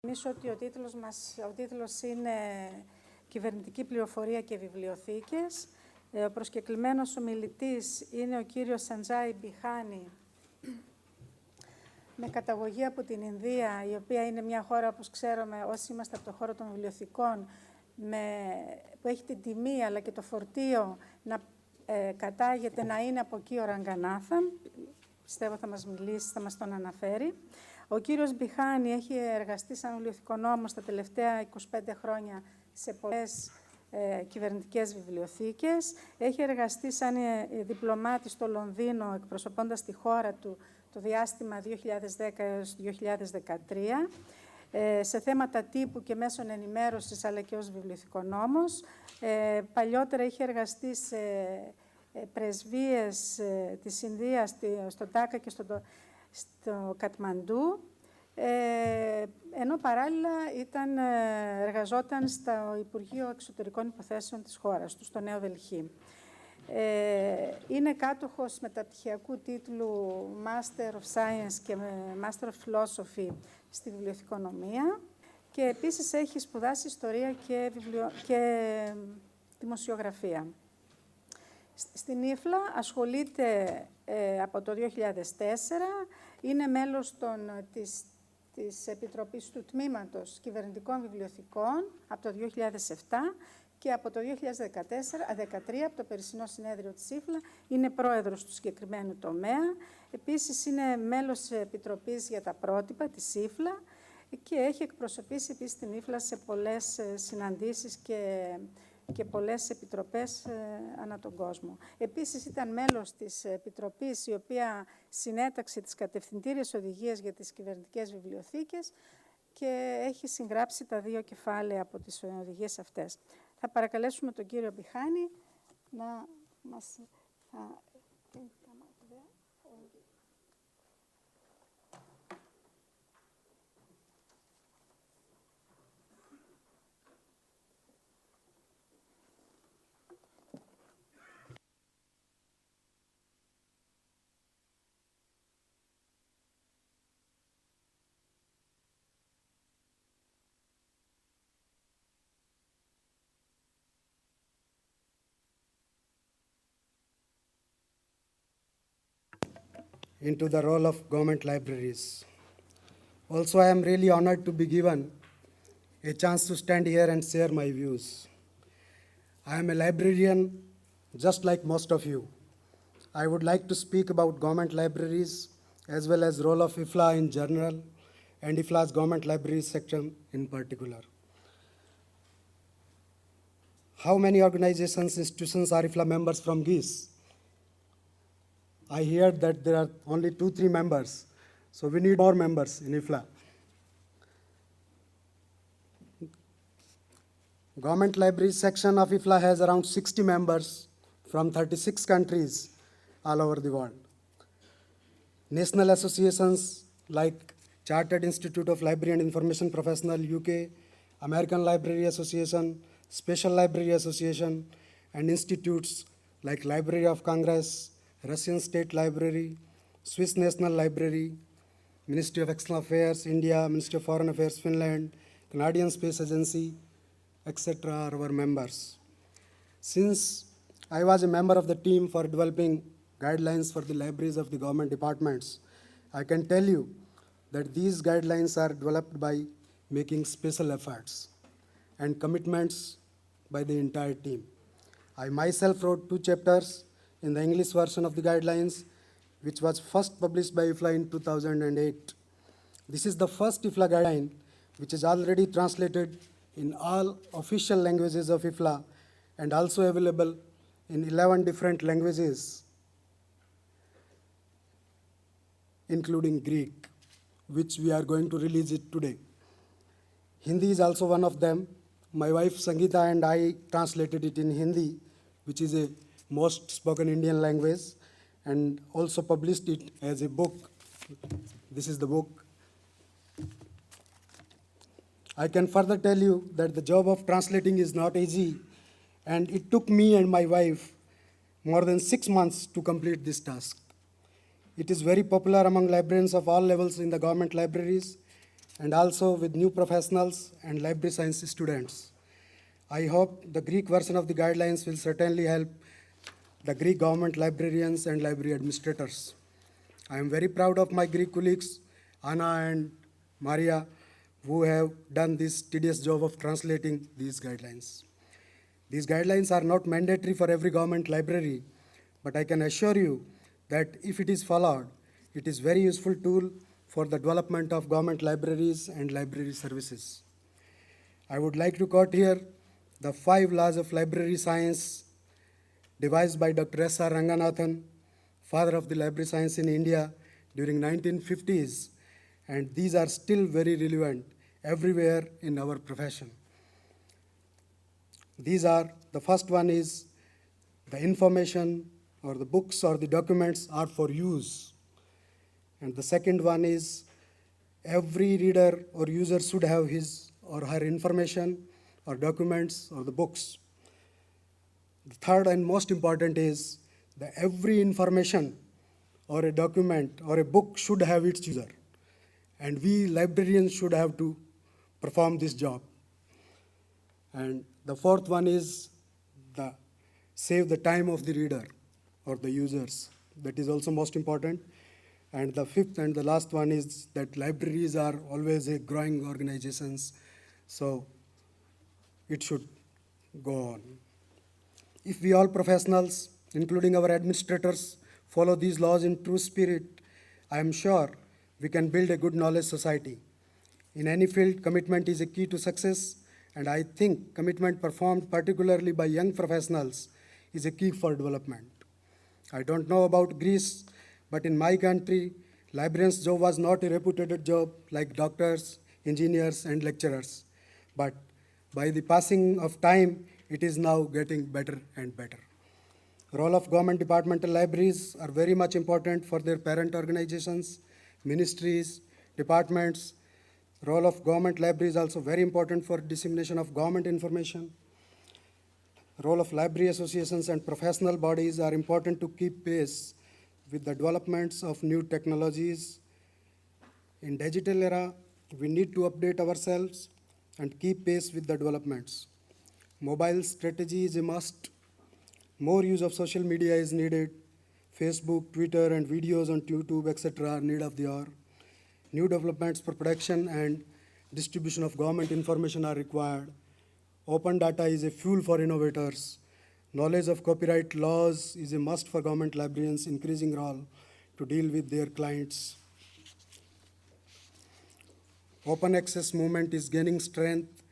Νομίζω ότι ο τίτλος είναι «Κυβερνητική πληροφορία και βιβλιοθήκες». Ο προσκεκλημένος ομιλητής είναι ο κύριος Σαντζάι Μπιχάνι, με καταγωγή από την Ινδία, η οποία είναι μια χώρα, όπως ξέρουμε, όσοι είμαστε από το χώρο των βιβλιοθηκών, που έχει την τιμή αλλά και το φορτίο να κατάγεται, να είναι από εκεί ο Ραγκανάθαν. Πιστεύω θα μας μιλήσει, θα μας τον αναφέρει. Ο κύριος Μπιχάνι έχει εργαστεί σαν βιβλιοθηκονόμος τα τελευταία 25 χρόνια σε πολλές κυβερνητικές βιβλιοθήκες. Έχει εργαστεί σαν διπλωμάτης στο Λονδίνο, εκπροσωπώντας τη χώρα του το διάστημα 2010 έως 2013, σε θέματα τύπου και μέσων ενημέρωσης, αλλά και ως βιβλιοθηκονόμος. Παλιότερα είχε εργαστεί σε πρεσβείες της Ινδίας, στο Τάκα και στο Κατμαντού, ενώ παράλληλα εργαζόταν στο Υπουργείο Εξωτερικών Υποθέσεων της χώρας του, στο Νέο Δελχή. Είναι κάτοχος μεταπτυχιακού τίτλου Master of Science και Master of Philosophy στη βιβλιοθηκονομία και επίσης έχει σπουδάσει ιστορία και δημοσιογραφία. Στην Ήφλα ασχολείται από το 2004, είναι μέλος της Επιτροπής του Τμήματος Κυβερνητικών Βιβλιοθηκών από το 2007 και από το 2013, από το περσινό συνέδριο της Ήφλα, είναι πρόεδρος του συγκεκριμένου τομέα. Επίσης είναι μέλος της Επιτροπής για τα Πρότυπα της Ήφλα και έχει εκπροσωπήσει επίσης την Ήφλα σε πολλές συναντήσεις και πολλές επιτροπές ανά τον κόσμο. Επίσης ήταν μέλος της Επιτροπής η οποία συνέταξε τις κατευθυντήριες οδηγίες για τις κυβερνητικές βιβλιοθήκες και έχει συγγράψει τα 2 κεφάλαια από τις οδηγίες αυτές. Θα παρακαλέσουμε τον κύριο Μπιχάνι να μας... into the role of government libraries. Also, I am really honored to be given a chance to stand here and share my views. I am a librarian just like most of you. I would like to speak about government libraries as well as role of IFLA in general and IFLA's government libraries section in particular. How many organizations, institutions are IFLA members from GGEE? I hear that there are only 2-3 members, so we need more members in IFLA. Government Libraries section of IFLA has around 60 members from 36 countries all over the world. National associations like Chartered Institute of Library and Information Professional UK, American Library Association, Special Library Association, and institutes like Library of Congress, Russian State Library, Swiss National Library, Ministry of External Affairs, India, Ministry of Foreign Affairs, Finland, Canadian Space Agency, etc. are our members. Since I was a member of the team for developing guidelines for the libraries of the government departments, I can tell you that these guidelines are developed by making special efforts and commitments by the entire team. I myself wrote 2 chapters in the English version of the guidelines, which was first published by IFLA in 2008. This is the first IFLA guideline which is already translated in all official languages of IFLA and also available in 11 different languages, including Greek, which we are going to release it today. Hindi is also one of them. My wife Sangeeta and I translated it in Hindi, which is a most spoken Indian language, and also published it as a book. This is the book. I can further tell you that the job of translating is not easy, and it took me and my wife more than 6 months to complete this task. It is very popular among librarians of all levels in the government libraries, and also with new professionals and library science students. I hope the Greek version of the guidelines will certainly help the Greek government librarians and library administrators. I am very proud of my Greek colleagues, Anna and Maria, who have done this tedious job of translating these guidelines. These guidelines are not mandatory for every government library, but I can assure you that if it is followed, it is a very useful tool for the development of government libraries and library services. I would like to quote here the 5 laws of library science devised by Dr. S.R. Ranganathan, father of the library science in India during 1950s, and these are still very relevant everywhere in our profession. These are, the first one is the information or the books or the documents are for use. And the second one is every reader or user should have his or her information or documents or the books. The third and most important is that every information or a document or a book should have its user. And we librarians should have to perform this job. And the fourth one is the save the time of the reader or the users. That is also most important. And the fifth and the last one is that libraries are always a growing organizations, so it should go on. If we all professionals, including our administrators, follow these laws in true spirit, I am sure we can build a good knowledge society. In any field, commitment is a key to success, and I think commitment performed particularly by young professionals is a key for development. I don't know about Greece, but in my country, librarian's job was not a reputed job like doctors, engineers, and lecturers. But by the passing of time, it is now getting better and better. Role of government departmental libraries are very much important for their parent organizations, ministries, departments. Role of government library is also very important for dissemination of government information. Role of library associations and professional bodies are important to keep pace with the developments of new technologies. In digital era, we need to update ourselves and keep pace with the developments. Mobile strategy is a must. More use of social media is needed. Facebook, Twitter, and videos on YouTube, etc. are need of the hour. New developments for production and distribution of government information are required. Open data is a fuel for innovators. Knowledge of copyright laws is a must for government librarians' increasing role to deal with their clients. Open access movement is gaining strength.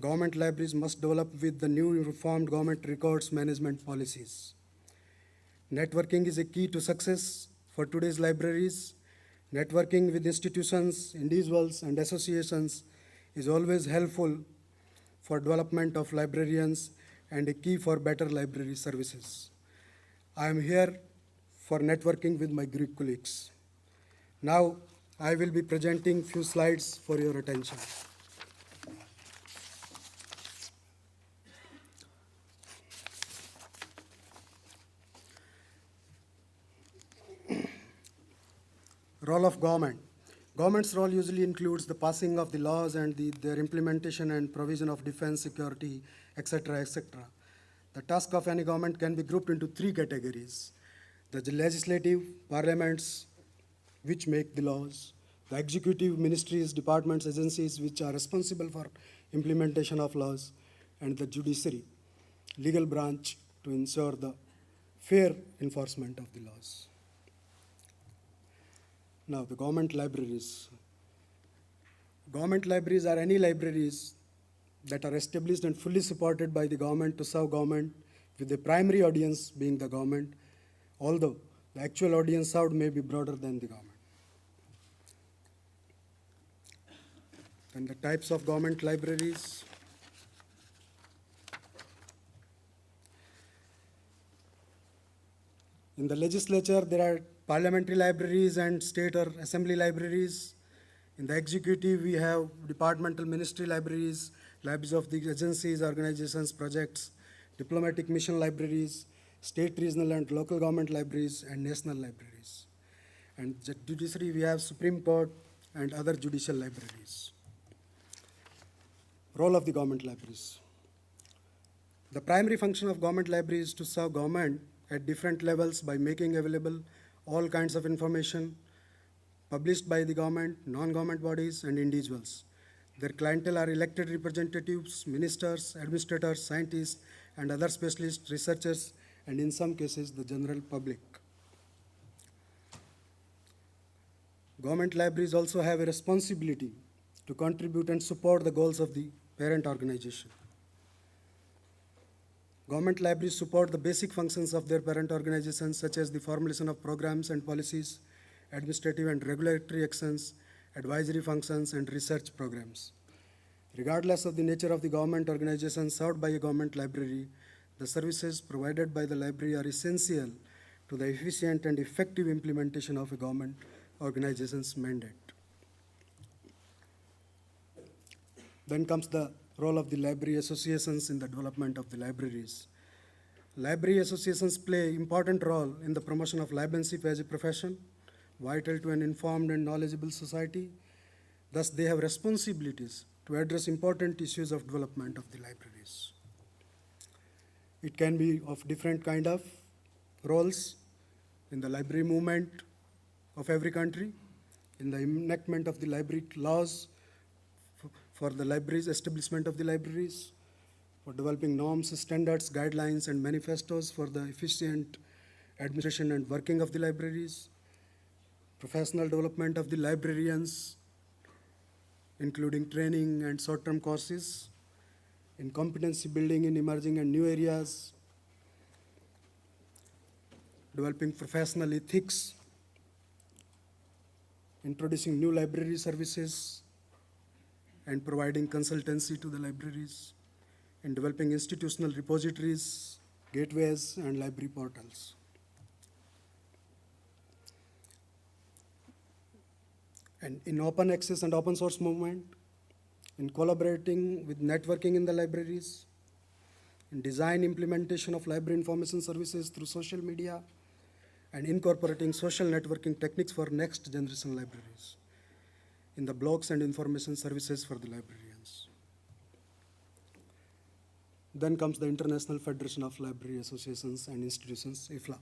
Government libraries must develop with the new reformed government records management policies. Networking is a key to success for today's libraries. Networking with institutions, individuals, and associations is always helpful for development of librarians and a key for better library services. I am here for networking with my Greek colleagues. Now, I will be presenting few slides for your attention. Role of government. Government's role usually includes the passing of the laws and their implementation and provision of defense, security, etc., etc. The task of any government can be grouped into 3 categories. The legislative, parliaments, which make the laws, the executive, ministries, departments, agencies, which are responsible for implementation of laws, and the judiciary, legal branch, to ensure the fair enforcement of the laws. Now, the government libraries. Government libraries are any libraries that are established and fully supported by the government to serve government, with the primary audience being the government, although the actual audience served may be broader than the government. And the types of government libraries. In the legislature, there are parliamentary libraries and state or assembly libraries. In the executive, we have departmental ministry libraries, libraries of the agencies, organizations, projects, diplomatic mission libraries, state, regional, and local government libraries, and national libraries. And the judiciary, we have Supreme Court and other judicial libraries. Role of the government libraries. The primary function of government libraries is to serve government at different levels by making available all kinds of information published by the government, non-government bodies, and individuals. Their clientele are elected representatives, ministers, administrators, scientists, and other specialists, researchers, and in some cases, the general public. Government libraries also have a responsibility to contribute and support the goals of the parent organization. Government libraries support the basic functions of their parent organizations, such as the formulation of programs and policies, administrative and regulatory actions, advisory functions, and research programs. Regardless of the nature of the government organization served by a government library, the services provided by the library are essential to the efficient and effective implementation of a government organization's mandate. Then comes the role of the library associations in the development of the libraries. Library associations play an important role in the promotion of librarianship as a profession, vital to an informed and knowledgeable society. Thus, they have responsibilities to address important issues of development of the libraries. It can be of different kind of roles in the library movement of every country, in the enactment of the library laws, for the libraries, establishment of the libraries, for developing norms, standards, guidelines, and manifestos for the efficient administration and working of the libraries, professional development of the librarians, including training and short-term courses, in competency building in emerging and new areas, developing professional ethics, introducing new library services, and providing consultancy to the libraries, in developing institutional repositories, gateways, and library portals. And in open access and open source movement, in collaborating with networking in the libraries, in design implementation of library information services through social media, and incorporating social networking techniques for next generation libraries, in the blogs and information services for the librarians. Then comes the International Federation of Library Associations and Institutions, IFLA.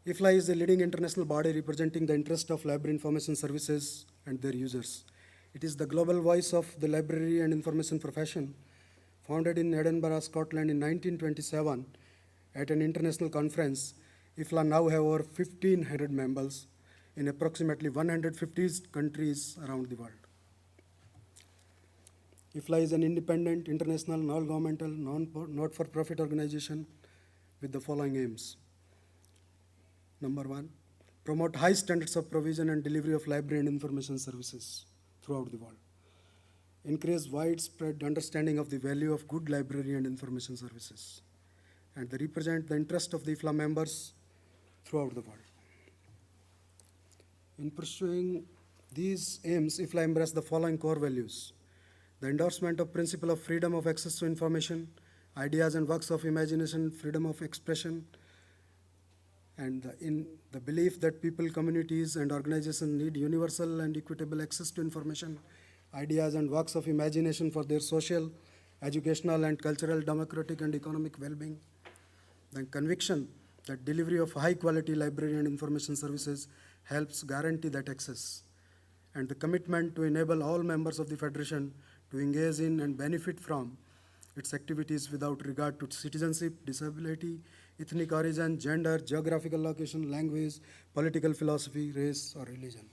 IFLA is a leading international body representing the interest of library information services and their users. It is the global voice of the library and information profession, founded in Edinburgh, Scotland in 1927 at an international conference. IFLA now have over 1,500 members in approximately 150 countries around the world. IFLA is an independent, international, non-governmental, not-for-profit organization with the following aims. Number one, promote high standards of provision and delivery of library and information services throughout the world. Increase widespread understanding of the value of good library and information services. And they represent the interest of the IFLA members throughout the world. In pursuing these aims, IFLA embraces the following core values: the endorsement of principle of freedom of access to information, ideas and works of imagination, freedom of expression, and in the belief that people, communities, and organizations need universal and equitable access to information, ideas, and works of imagination for their social, educational, and cultural, democratic, and economic well-being. The conviction that delivery of high-quality library and information services helps guarantee that access, and the commitment to enable all members of the Federation to engage in and benefit from its activities without regard to citizenship, disability, ethnic origin, gender, geographical location, language, political philosophy, race, or religion.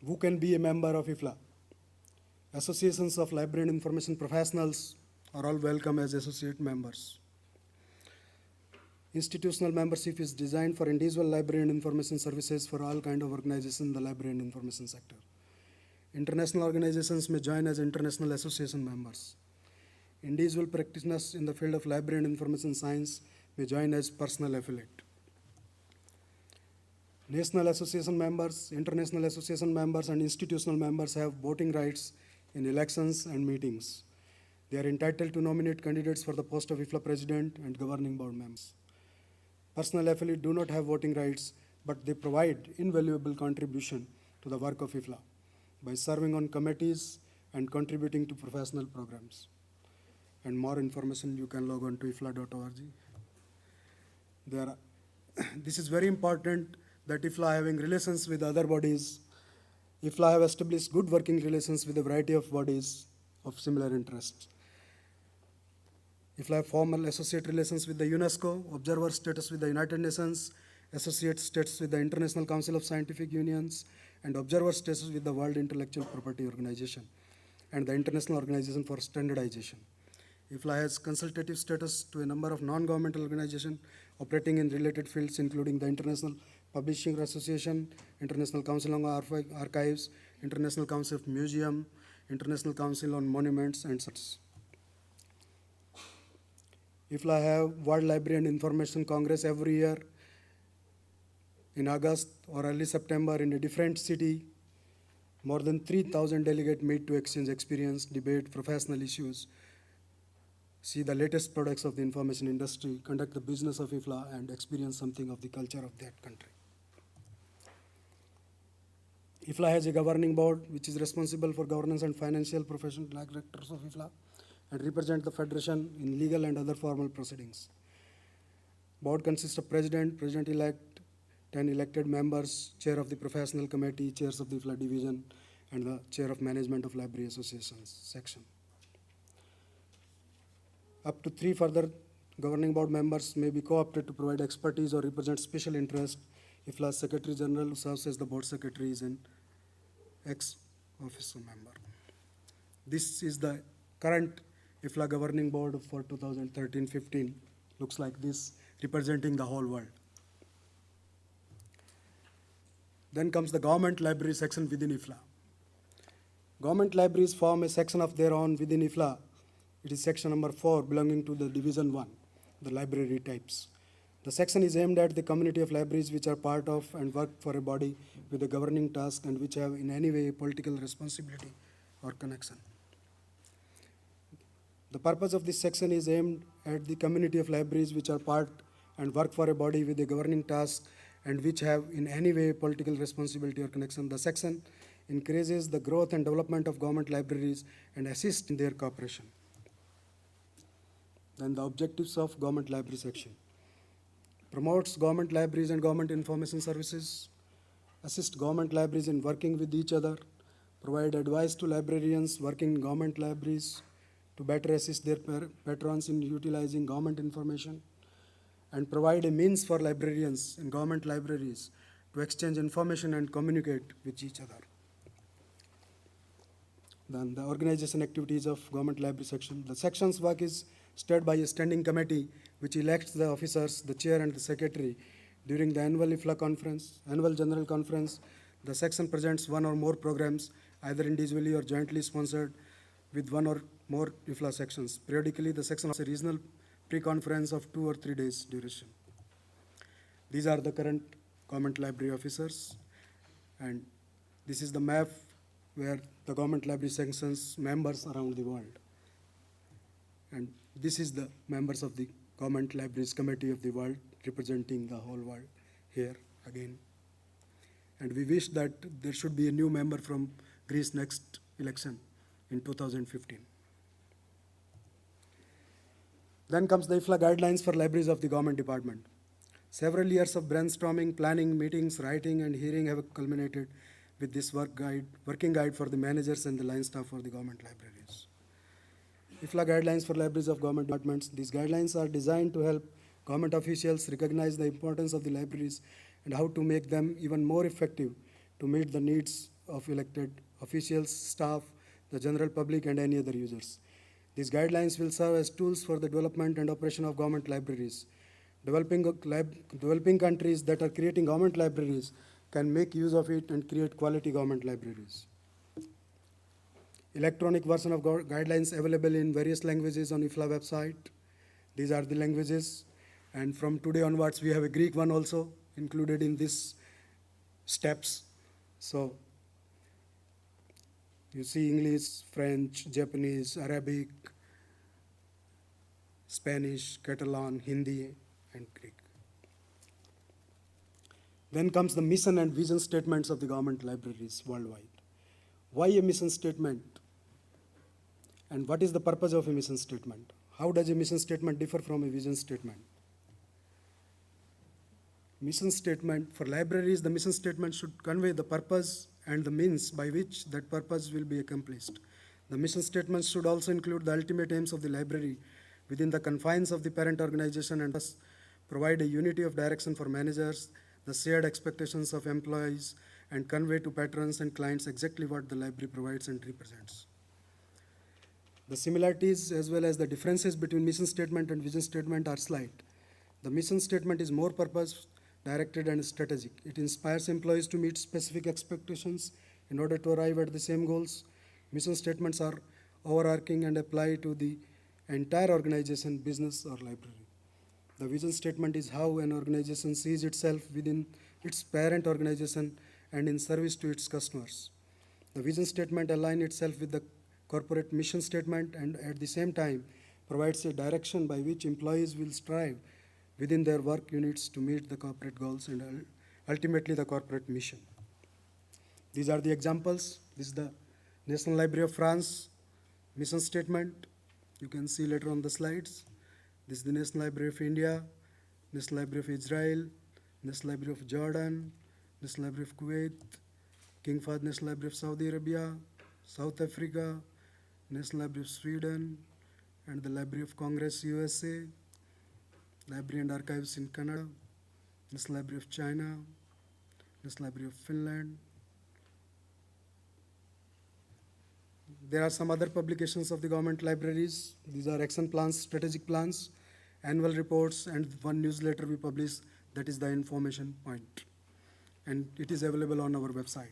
Who can be a member of IFLA? Associations of library and information professionals are all welcome as associate members. Institutional membership is designed for individual library and information services for all kinds of organizations in the library and information sector. International organizations may join as international association members. Individual practitioners in the field of library and information science may join as personal affiliate. National association members, international association members, and institutional members have voting rights in elections and meetings. They are entitled to nominate candidates for the post of IFLA president and governing board members. Personal affiliates do not have voting rights, but they provide invaluable contribution to the work of IFLA by serving on committees and contributing to professional programs. And more information you can log on to ifla.org. This is very important that IFLA having relations with other bodies. IFLA have established good working relations with a variety of bodies of similar interests. IFLA have formal associate relations with the UNESCO, observer status with the United Nations, associate status with the International Council of Scientific Unions, and observer status with the World Intellectual Property Organization and the International Organization for Standardization. IFLA has consultative status to a number of non-governmental organizations operating in related fields, including the International Publishing Association, International Council on Archives, International Council of Museum, International Council on Monuments, and such. IFLA have World Library and Information Congress every year in August or early September in a different city. More than 3,000 delegates meet to exchange experience, debate professional issues, see the latest products of the information industry, conduct the business of IFLA, and experience something of the culture of that country. IFLA has a governing board which is responsible for governance and financial professional directors of IFLA and represent the federation in legal and other formal proceedings. Board consists of president, president-elect, 10 elected members, chair of the professional committee, chairs of the IFLA division, and the chair of management of library associations section. Up to 3 further governing board members may be co-opted to provide expertise or represent special interest. IFLA's Secretary General, who serves as the board secretary, is an ex-officio member. This is the current IFLA governing board for 2013-15. Looks like this, representing the whole world. Then comes the government library section within IFLA. Government libraries form a section of their own within IFLA. It is section number 4, belonging to the division 1, the library types. The section is aimed at the community of libraries which are part of and work for a body with a governing task and which have in any way a political responsibility or connection. The purpose of this section is aimed at the community of libraries which are part and work for a body with a governing task and which have in any way political responsibility or connection. The section encourages the growth and development of government libraries and assists in their cooperation. Then the objectives of government library section. Promotes government libraries and government information services, assist government libraries in working with each other, provide advice to librarians working in government libraries to better assist their patrons in utilizing government information, and provide a means for librarians in government libraries to exchange information and communicate with each other. Then the organization activities of government library section. The section's work is steered by a standing committee which elects the officers, the chair and the secretary. During the annual IFLA conference, annual general conference, the section presents one or more programs, either individually or jointly sponsored with one or more IFLA sections. Periodically, the section has a regional pre-conference of 2 or 3 days duration. These are the current government library officers, and this is the map where the government library sections members around the world. And this is the members of the Government Libraries Committee of the world, representing the whole world here again. And we wish that there should be a new member from Greece next election in 2015. Then comes the IFLA guidelines for libraries of the government department. Several years of brainstorming, planning, meetings, writing, and hearing have culminated with this working guide for the managers and the line staff for the government libraries. IFLA guidelines for libraries of government departments. These guidelines are designed to help government officials recognize the importance of the libraries and how to make them even more effective to meet the needs of elected officials, staff, the general public, and any other users. These guidelines will serve as tools for the development and operation of government libraries. Developing countries that are creating government libraries can make use of it and create quality government libraries. Electronic version of guidelines available in various languages on IFLA website. These are the languages, and from today onwards we have a Greek one also included in these steps. So you see English, French, Japanese, Arabic, Spanish, Catalan, Hindi, and Greek. Then comes the mission and vision statements of the government libraries worldwide. Why a mission statement? And what is the purpose of a mission statement? How does a mission statement differ from a vision statement? Mission statement for libraries, the mission statement should convey the purpose and the means by which that purpose will be accomplished. The mission statement should also include the ultimate aims of the library within the confines of the parent organization and thus provide a unity of direction for managers, the shared expectations of employees, and convey to patrons and clients exactly what the library provides and represents. The similarities as well as the differences between mission statement and vision statement are slight. The mission statement is more purpose-directed and strategic. It inspires employees to meet specific expectations in order to arrive at the same goals. Mission statements are overarching and apply to the entire organization, business, or library. The vision statement is how an organization sees itself within its parent organization and in service to its customers. The vision statement aligns itself with the corporate mission statement and at the same time provides a direction by which employees will strive within their work units to meet the corporate goals and ultimately the corporate mission. These are the examples. This is the National Library of France mission statement. You can see later on the slides. This is the National Library of India, National Library of Israel, National Library of Jordan, National Library of Kuwait, King Fahd National Library of Saudi Arabia, South Africa, National Library of Sweden, and the Library of Congress, USA, Library and Archives in Canada, National Library of China, National Library of Finland. There are some other publications of the government libraries. These are action plans, strategic plans, annual reports, and one newsletter we publish, that is the information point. And it is available on our website.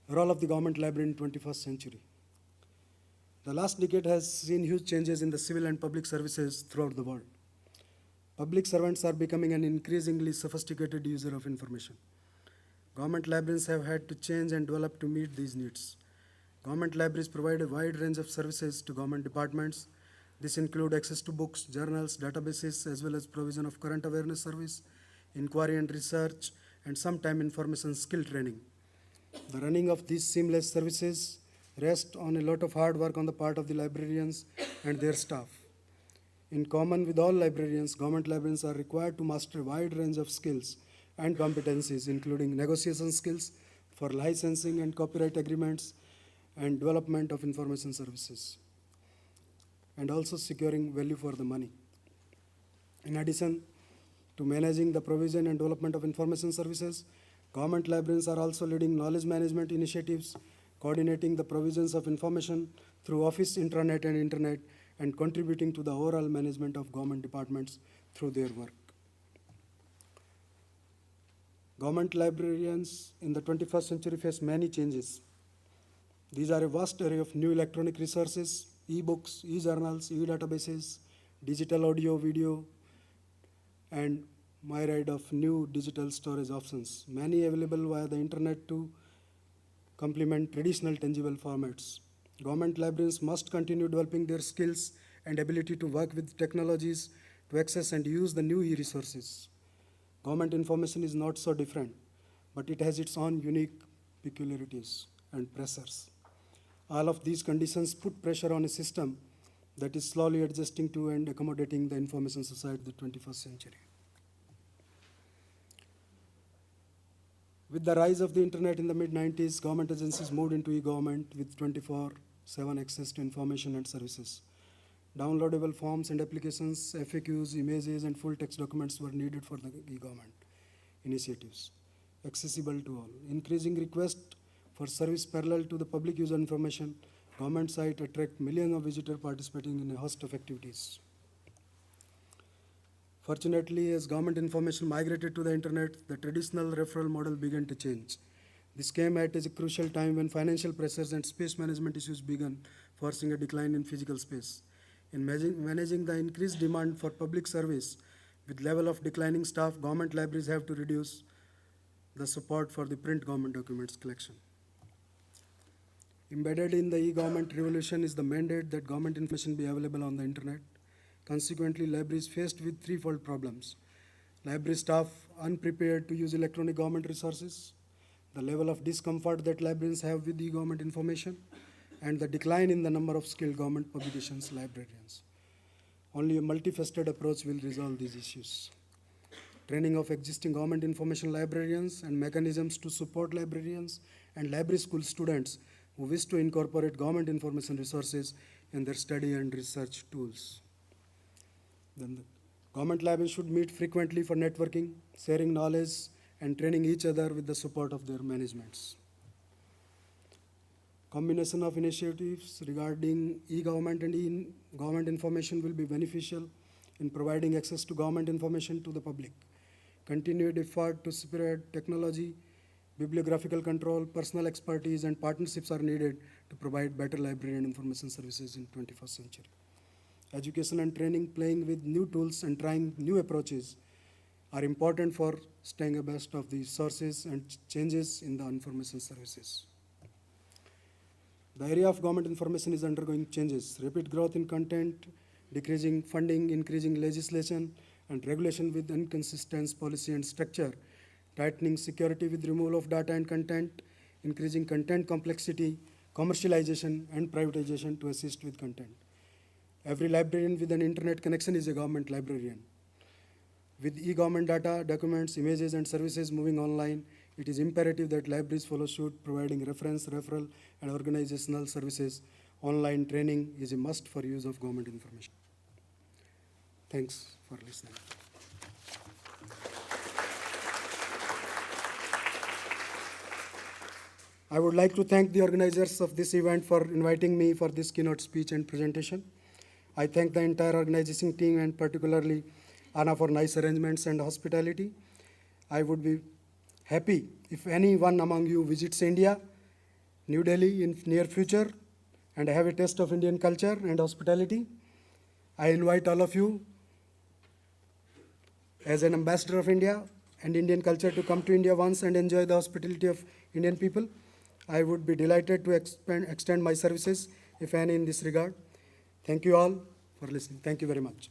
Role of the government library in 21st century. The last decade has seen huge changes in the civil and public services throughout the world. Public servants are becoming an increasingly sophisticated user of information. Government libraries have had to change and develop to meet these needs. Government libraries provide a wide range of services to government departments. This includes access to books, journals, databases, as well as provision of current awareness service, inquiry and research, and sometimes information skill training. The running of these seamless services rests on a lot of hard work on the part of the librarians and their staff. In common with all librarians, government librarians are required to master a wide range of skills and competencies, including negotiation skills for licensing and copyright agreements and development of information services, and also securing value for the money. In addition to managing the provision and development of information services, government librarians are also leading knowledge management initiatives, coordinating the provisions of information through office intranet and internet, and contributing to the overall management of government departments through their work. Government librarians in the 21st century face many changes. These are a vast array of new electronic resources, e-books, e-journals, e-databases, digital audio, video, and myriad of new digital storage options, many available via the internet to complement traditional tangible formats. Government librarians must continue developing their skills and ability to work with technologies to access and use the new e-resources. Government information is not so different, but it has its own unique peculiarities and pressures. All of these conditions put pressure on a system that is slowly adjusting to and accommodating the information society of the 21st century. With the rise of the internet in the mid-90s, government agencies moved into e-government with 24/7 access to information and services. Downloadable forms and applications, FAQs, images, and full text documents were needed for the e-government initiatives, accessible to all. Increasing request for service parallel to the public user information, government site attract millions of visitors participating in a host of activities. Fortunately, as government information migrated to the internet, the traditional referral model began to change. This came at a crucial time when financial pressures and space management issues began, forcing a decline in physical space. In managing the increased demand for public service with level of declining staff, government libraries have to reduce the support for the print government documents collection. Embedded in the e-government revolution is the mandate that government information be available on the internet. Consequently, libraries faced with threefold problems: library staff unprepared to use electronic government resources, the level of discomfort that librarians have with e-government information, and the decline in the number of skilled government publications librarians. Only a multifaceted approach will resolve these issues. Training of existing government information librarians and mechanisms to support librarians and library school students who wish to incorporate government information resources in their study and research tools. Then the government librarians should meet frequently for networking, sharing knowledge, and training each other with the support of their managements. Combination of initiatives regarding e-government and e-government information will be beneficial in providing access to government information to the public. Continued effort to spread technology, bibliographical control, personal expertise, and partnerships are needed to provide better library and information services in 21st century. Education and training, playing with new tools and trying new approaches are important for staying abreast of the sources and changes in the information services. The area of government information is undergoing changes. Rapid growth in content, decreasing funding, increasing legislation and regulation with inconsistent policy and structure, tightening security with removal of data and content, increasing content complexity, commercialization, and privatization to assist with content. Every librarian with an internet connection is a government librarian. With e-government data, documents, images, and services moving online, it is imperative that libraries follow suit, providing reference, referral, and organizational services. Online training is a must for use of government information. Thanks for listening. I would like to thank the organizers of this event for inviting me for this keynote speech and presentation. I thank the entire organizing team and particularly Anna for nice arrangements and hospitality. I would be happy if anyone among you visits India, New Delhi in near future and have a taste of Indian culture and hospitality. I invite all of you as an ambassador of India and Indian culture to come to India once and enjoy the hospitality of Indian people. I would be delighted to extend my services, if any, in this regard. Thank you all for listening. Thank you very much.